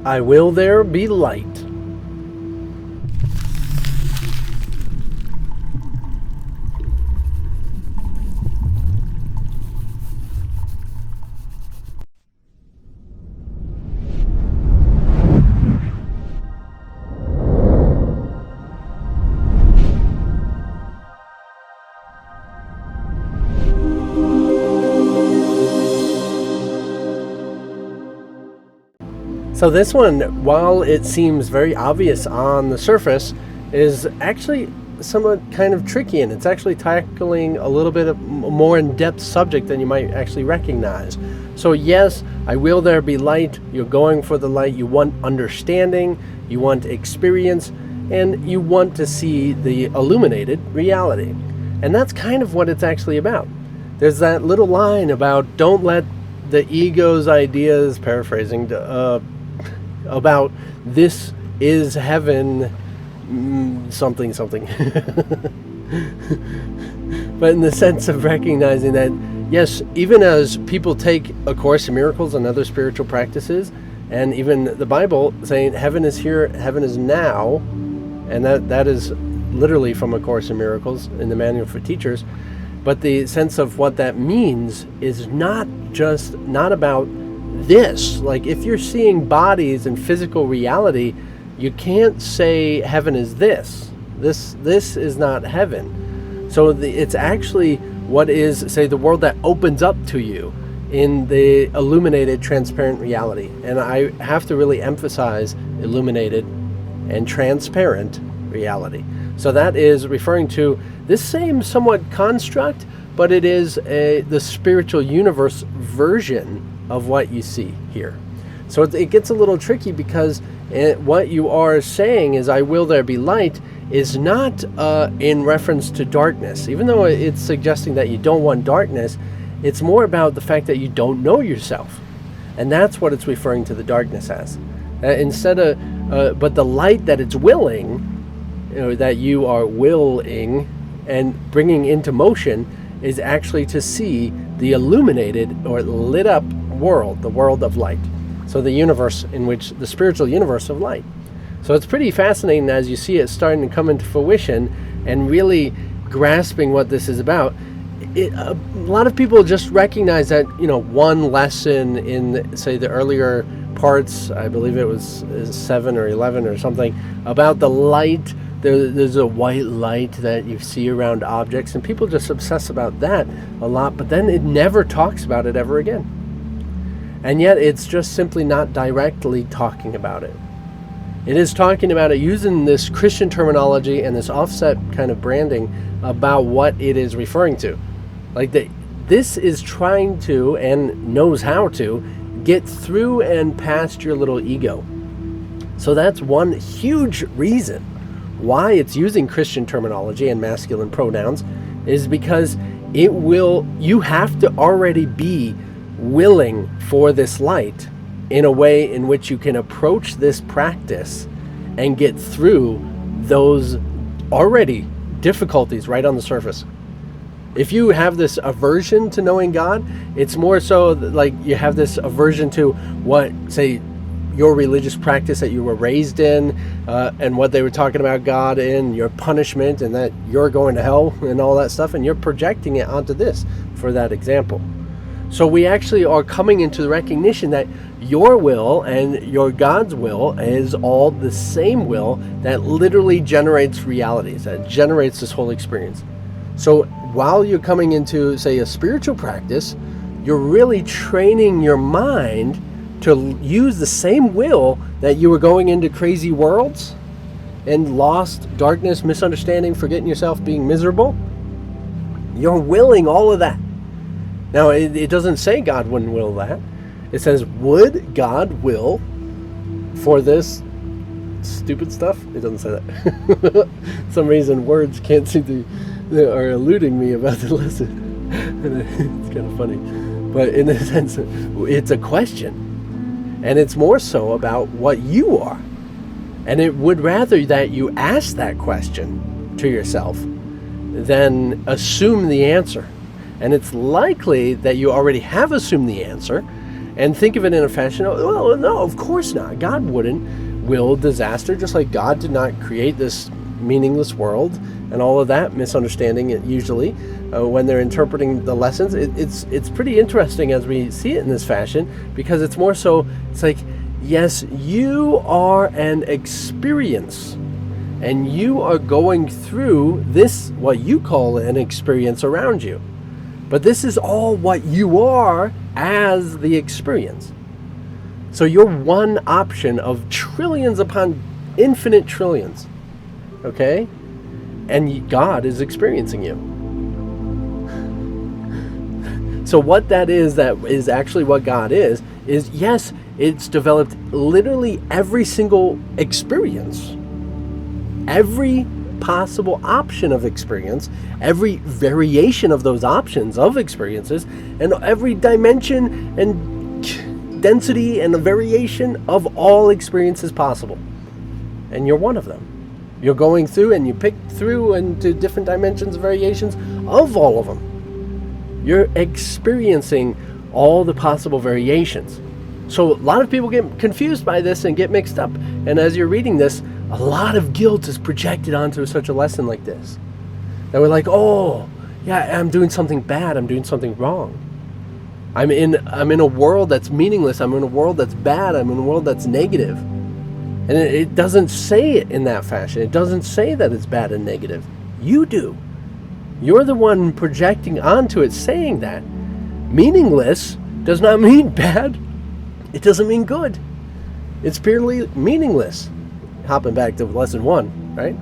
I will there be light. So this one, while it seems very obvious on the surface, is actually somewhat kind of tricky, and it's actually tackling a little bit of more in-depth subject than you might actually recognize. So yes, I will there be light. You're going for the light. You want understanding, you want experience, and you want to see the illuminated reality. And that's kind of what it's actually about. There's that little line about don't let the ego's ideas, paraphrasing, about this is heaven, something. But in the sense of recognizing that, yes, even as people take A Course in Miracles and other spiritual practices, and even the Bible saying heaven is here, heaven is now, and that is literally from A Course in Miracles in the Manual for Teachers, but the sense of what that means is not about this. Like, if you're seeing bodies and physical reality, you can't say heaven is this. This is not heaven. So it's actually what is, say, the world that opens up to you in the illuminated, transparent reality. And I have to really emphasize illuminated and transparent reality. So that is referring to this same somewhat construct, but it is the spiritual universe version of what you see here. So it gets a little tricky, because what you are saying is I will there be light is not in reference to darkness. Even though it's suggesting that you don't want darkness, it's more about the fact that you don't know yourself. And that's what it's referring to the darkness as. But the light that it's willing, that you are willing and bringing into motion, is actually to see the illuminated or lit up world, the world of light. So the universe in which, the spiritual universe of light. So it's pretty fascinating as you see it starting to come into fruition and really grasping what this is about. A lot of people just recognize that, one lesson in, say, the earlier parts, I believe it was 7 or 11 or something, about the light. There's a white light that you see around objects, and people just obsess about that a lot, but then it never talks about it ever again. And yet it's just simply not directly talking about it. It is talking about it using this Christian terminology and this offset kind of branding about what it is referring to. Like this is trying to, and knows how to, get through and past your little ego. So that's one huge reason why it's using Christian terminology and masculine pronouns, is because you have to already be willing for this light in a way in which you can approach this practice and get through those already difficulties right on the surface. If you have this aversion to knowing God, it's more so like you have this aversion to what, say, your religious practice that you were raised in, and what they were talking about God in, your punishment, and that you're going to hell and all that stuff, and you're projecting it onto this for that example. So we actually are coming into the recognition that your will and your God's will is all the same will that literally generates realities, that generates this whole experience. So while you're coming into, say, a spiritual practice, you're really training your mind to use the same will that you were going into crazy worlds and lost, darkness, misunderstanding, forgetting yourself, being miserable. You're willing all of that. Now, it doesn't say God wouldn't will that. It says, would God will for this stupid stuff? It doesn't say that. For some reason, words can't seem to, are eluding me about the lesson. It's kind of funny. But in a sense, it's a question. And it's more so about what you are. And it would rather that you ask that question to yourself than assume the answer. And it's likely that you already have assumed the answer, and think of it in a fashion, well, no, of course not. God wouldn't will disaster, just like God did not create this meaningless world and all of that, misunderstanding it usually when they're interpreting the lessons. It's pretty interesting as we see it in this fashion, because it's more so, it's like, yes, you are an experience, and you are going through this, what you call an experience around you. But this is all what you are as the experience. So you're one option of trillions upon infinite trillions. Okay? And God is experiencing you. So what that is actually what God is yes, it's developed literally every single experience. Every possible option of experience, every variation of those options of experiences, and every dimension and density and a variation of all experiences possible. And you're one of them. You're going through and you pick through into different dimensions and variations of all of them. You're experiencing all the possible variations. So a lot of people get confused by this and get mixed up. And as you're reading this, a lot of guilt is projected onto such a lesson like this. That we're like, oh, yeah, I'm doing something bad. I'm doing something wrong. I'm in a world that's meaningless. I'm in a world that's bad. I'm in a world that's negative. And it doesn't say it in that fashion. It doesn't say that it's bad and negative. You do. You're the one projecting onto it, saying that. Meaningless does not mean bad. It doesn't mean good. It's purely meaningless. Hopping back to lesson 1, right?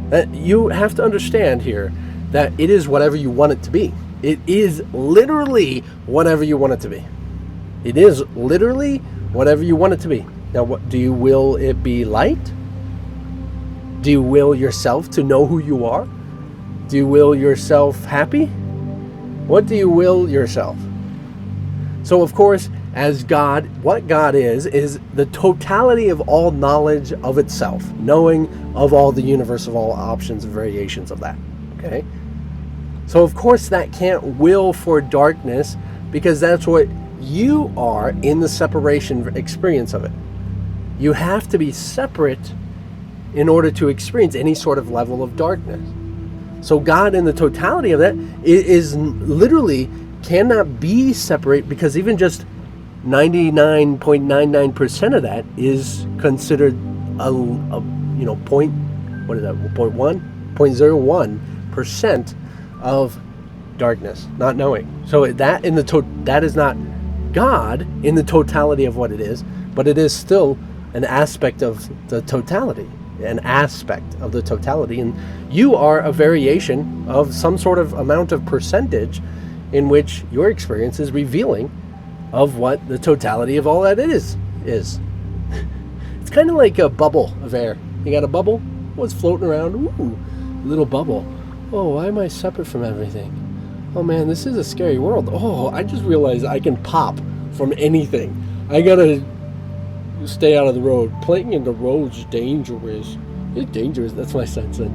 That you have to understand here that it is whatever you want it to be. It is literally whatever you want it to be. It is literally whatever you want it to be. Now, what do you will it be light? Do you will yourself to know who you are? Do you will yourself happy? What do you will yourself? So, of course, as God, what God is the totality of all knowledge of itself, knowing of all the universe, of all options and variations of that. Okay? So, of course, that can't will for darkness, because that's what you are in the separation experience of it. You have to be separate in order to experience any sort of level of darkness. So God in the totality of that is literally cannot be separate, because even just 99.99% of that is considered point, what is that, 0.01% of darkness, not knowing. So that that is not God in the totality of what it is, but it is still an aspect of the totality, and you are a variation of some sort of amount of percentage in which your experience is revealing of what the totality of all that is. It's kind of like a bubble of air. You got a bubble, what's floating around? Ooh, little bubble. Oh, why am I separate from everything? Oh man, this is a scary world. Oh, I just realized I can pop from anything. I gotta stay out of the road. Playing in the road's dangerous. It's dangerous. That's my son said.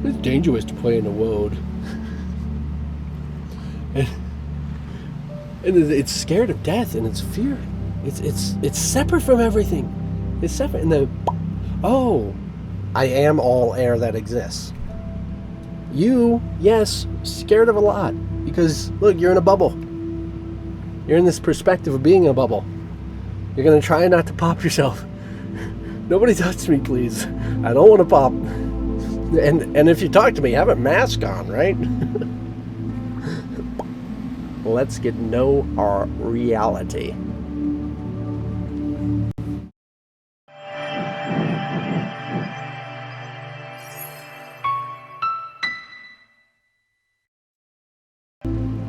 It's dangerous to play in the road. and it's scared of death, and it's fear. It's separate from everything. It's separate. And then, oh, I am all air that exists. You, yes, scared of a lot, because look, you're in a bubble. You're in this perspective of being a bubble. You're going to try not to pop yourself. Nobody touch me, please. I don't want to pop. And if you talk to me, have a mask on, right? Let's get to know our reality.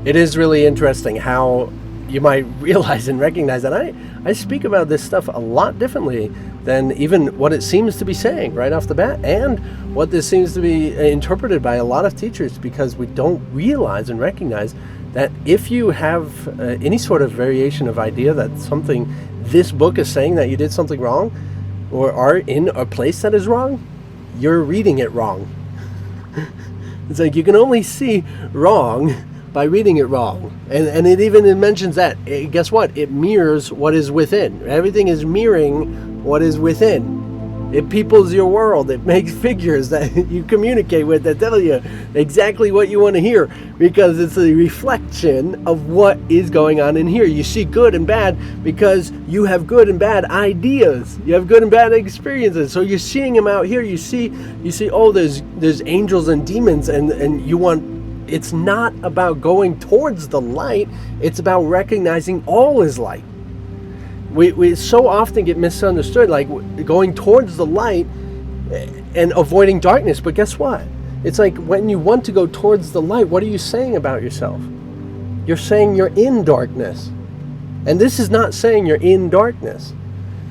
It is really interesting how you might realize and recognize that I speak about this stuff a lot differently than even what it seems to be saying right off the bat, and what this seems to be interpreted by a lot of teachers, because we don't realize and recognize that if you have any sort of variation of idea that something this book is saying that you did something wrong, or are in a place that is wrong, you're reading it wrong. It's like you can only see wrong by reading it wrong. And it even mentions that. Guess what? It mirrors what is within. Everything is mirroring what is within. It peoples your world. It makes figures that you communicate with that tell you exactly what you want to hear, because it's a reflection of what is going on in here. You see good and bad because you have good and bad ideas. You have good and bad experiences. So you're seeing them out here. You see, oh, there's angels and demons, and you want. It's not about going towards the light. It's about recognizing all is light. We so often get misunderstood, like going towards the light and avoiding darkness. But guess what? It's like when you want to go towards the light, what are you saying about yourself? You're saying you're in darkness. And this is not saying you're in darkness.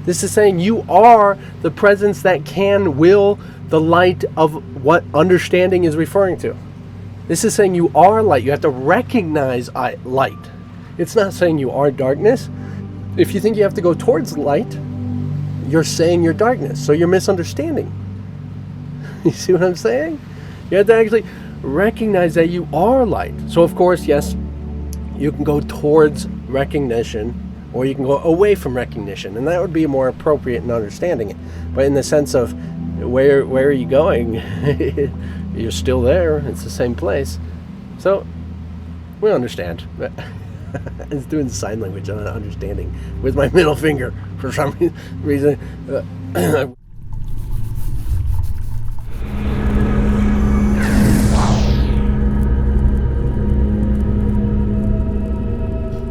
This is saying you are the presence that can will the light of what understanding is referring to. This is saying you are light. You have to recognize light. It's not saying you are darkness. If you think you have to go towards light, you're saying you're darkness. So you're misunderstanding. You see what I'm saying? You have to actually recognize that you are light. So of course, yes, you can go towards recognition, or you can go away from recognition, and that would be more appropriate in understanding it. But in the sense of where are you going? You're still there. It's the same place. So we understand. I was doing sign language on understanding with my middle finger for some reason.